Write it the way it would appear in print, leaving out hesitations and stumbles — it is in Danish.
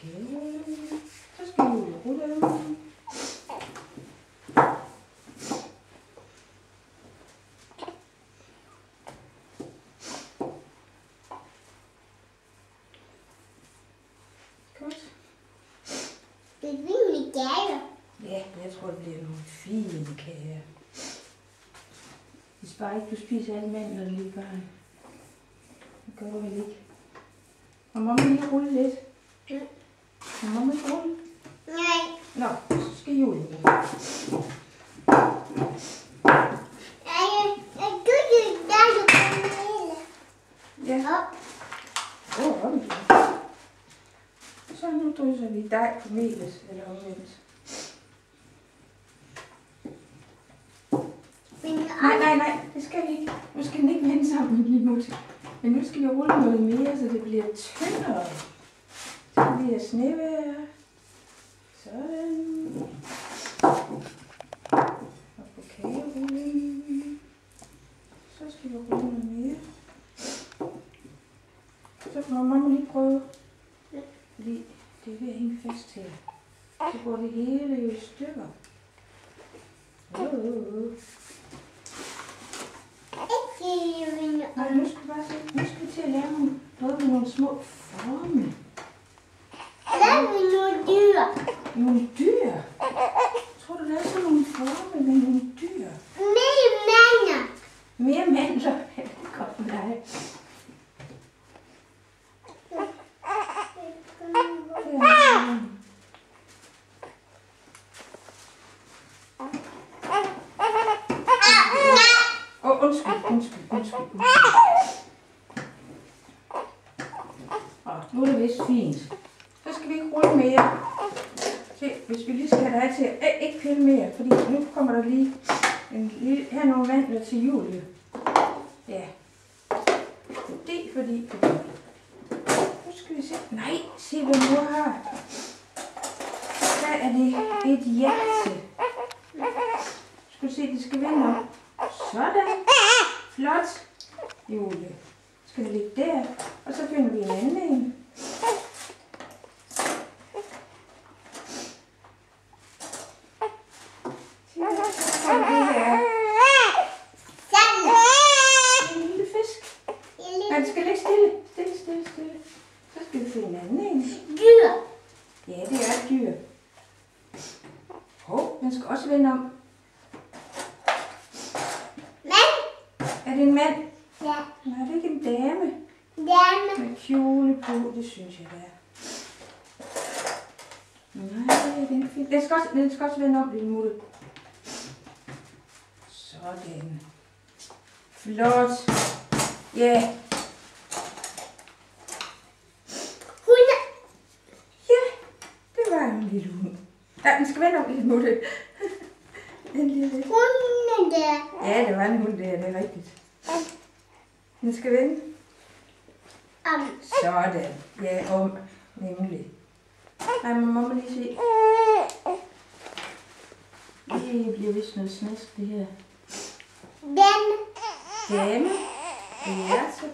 kage. Så skal Julie rulle dem. Godt. Det er fine kager. Ja, jeg tror, det bliver nogle fine kager. Hvis bare ikke du spiser alle mandlerne lige bare. Det gør du vel ikke. Og må man lige rulle lidt? Mm. Må man ikke rulle? Nej. Nå, så skal Julie rulle. Ja. Så nu drysser vi dej på melet, eller omvendt. Nej, det skal vi ikke. Nu skal den ikke vende sammen lige nu. Men nu skal vi rulle noget mere, så det bliver tyndere. Så bliver snevejr. Sådan. Og på kagerullen. Så skal vi rulle noget mere. Så må mamma lige prøve. Fordi det er ved at hænge fast her. Så går det hele jo i stykker. Nej, nu skal vi bare se. Nu skal vi til at lave noget med nogle små forme. Nogle dyr? Tror du, der er sådan nogle forme med nogle dyr? Mere mandler? Ja, det er godt med dig. Undskyld. Nu er det vist fint. Så skal vi ikke rulle mere. Se, hvis vi lige skal have dig til at ikke pille mere, fordi nu kommer der lige her nogle mandler til Julie. Ja. Fordi. Nu skal vi se. Nej, se hvad mor har. Der er det et hjerte. Skal du se, det skal vende om. Sådan. Flot. Julie. Skal det ligge der, og så finder vi en anden en. En lille fisk. Nej, det skal ligge stille. Så skal vi finde en anden en. Dyr. Ja, det er et dyr. Den skal også vende om. Er det en mand? Ja. Nej, det er ikke en dame. Med kjole på, det synes jeg, det er. Nej, den er fint. Den skal også vende om, lille mutte. Sådan. Flot. Ja. Hund. Ja, det var en lille hund. Ja, den skal vende om, lille mutte. En lille. Hunden der. Ja, det var en hund der, det er rigtigt. Den skal vende. Sådan. Ja, om. Nemlig. Nej, men må man lige se. Det bliver vist noget snask, det her. Dame. Dame. Hjerte.